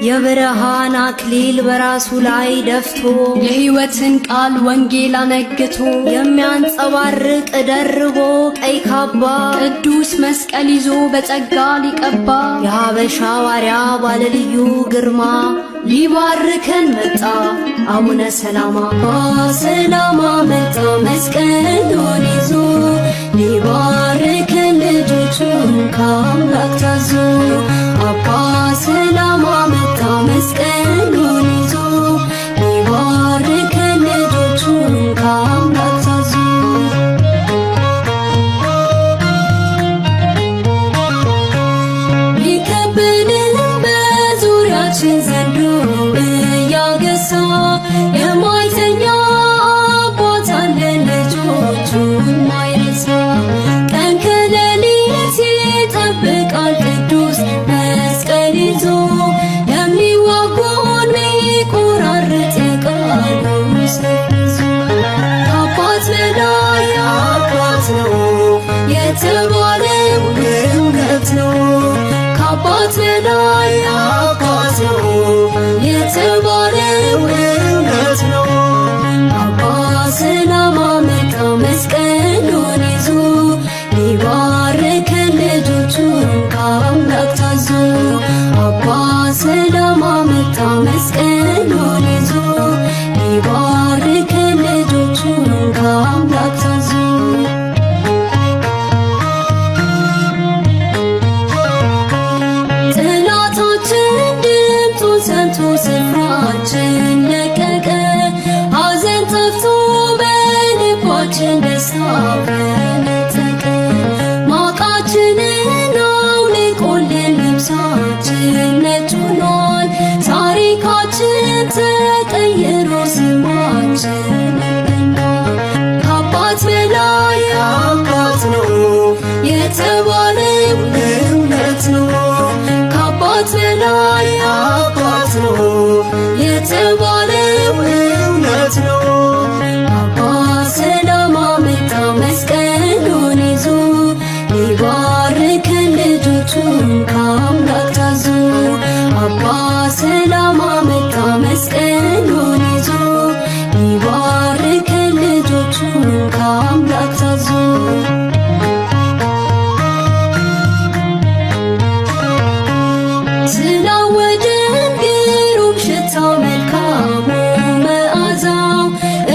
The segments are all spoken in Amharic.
የብርሃን አክሊል በራሱ ላይ ደፍቶ የሕይወትን ቃል ወንጌል አነግቶ የሚያንጸባርቅ ደርቦ ቀይ ካባ ቅዱስ መስቀል ይዞ በጸጋ ሊቀባ የሀበሻ ዋርያ ባለልዩ ግርማ ሊባርከን መጣ አቡነ ሰላማ። ሰላማ መጣ መስቀሉን ይዞ ሊባርከን ልጆቹን ከአምላክ ታዞ። አባ ሰላማ መጣ መስቀሉን ይዞ ሊባርከን ልጆቹን ከአምላክ ታዞ። ሊከበንም በዙሪያችን ዘንዶ እያገሳ የማይተኛ አባት አለን ልጆቹን ማይረሳ። ቀን ከሌሊት ይጠብቃል ቅዱስ መስቀል ይዞ የሚዋጉን ሚቆራርጥ የቃሉ ሰይፍ ይዞ። ከአባት በላይ አባት ነው የተባለው እውነት ነው። ከአባት በላይ አባት ነው የተባለው እውነት ነው። አባ ሰላማ መጣ መስቀሉን ይዞ ሊባርከን ልጆቹን ከአምላክ ታዞ። አባ ሰላማ መጣ መስቀሉን ይዞ ሊባርከን ልጆቹን ከአምላክ ታዞ። ሰንቶ ስፍራችን ለቀቀ ሐዘን ጠፍቶ በልባችን ደስታ ፈነጠቀ። ማቃችንን አውልቆልን ልብሳችን ነጭ ሆኗል። ታሪካችን ተቀይሮ ስማችን ለምልሟል። ከአባት በላይ አባት ነው የተባለው እውነት ነው። ከአባት በላይ አባት ነው የተባለው እውነት ነው። አባ ሰላማ መጣ መስቀሉን ይዞ ሊባርከን ልጆቹን ከአምላክ ታዞ። አባ ሰላማ መጣ መስቀሉን ይዞ ሊባርከን ልጆቹን ከአምላክ ታዞ። ስላወደን ግሩም ሽታው መልካሙ መዓዛው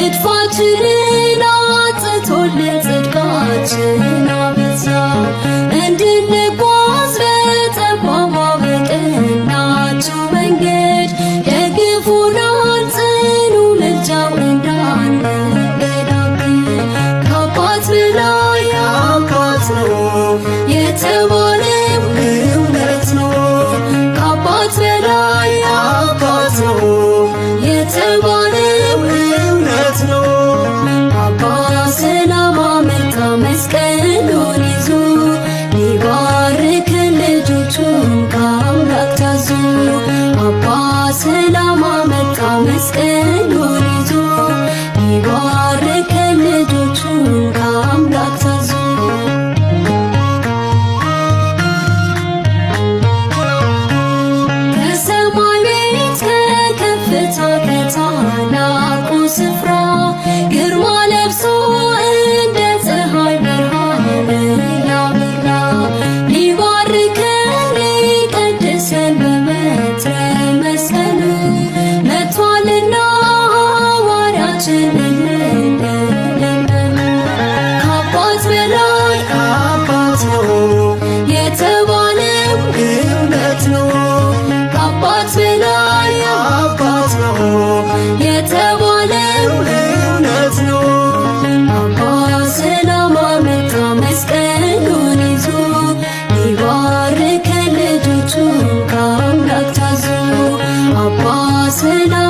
እድፋችንን አጥቶልን ጽድቃችን አበዛው። እንድንጓዝ በጠባቧ በቀናችው መንገድ ደግፎናል ጽኑ ምልጃው እንዳንገዳገድ። ከአባት በላይ አባት ነው የተባለው እውነት ነው። ከአባት በላይ አባት ነው የተባለው እውነት ነው። አባ ሰላማ መጣ መስቀሉን ይዞ ሊባርከን ልጆቹን ከአምላክ ታዞ። አባ ሰላማ መጣ መስቀሉን ይዞ ሊባርከን ልጆቹን ከአምላክ ታዞ። ከታላቁ ስፍራ ግርማ ለብሶ እንደ ፀሐይ ብርሃን ያበራ። ሊባርከን ሊቀድሰን በበትረ መስቀሉ መጥቷልና ሐዋርያችን ከአባት በላይ አባት ነው የተባለው እውነት ነው። ከአባት በላይ አባት ነው የተባለው እውነት ነው። አባ ሰላማ መጣ መስቀሉን ይዞ ሊባርከን ልጆቹን ከአምላክ ታዞ። አባ ሰላማ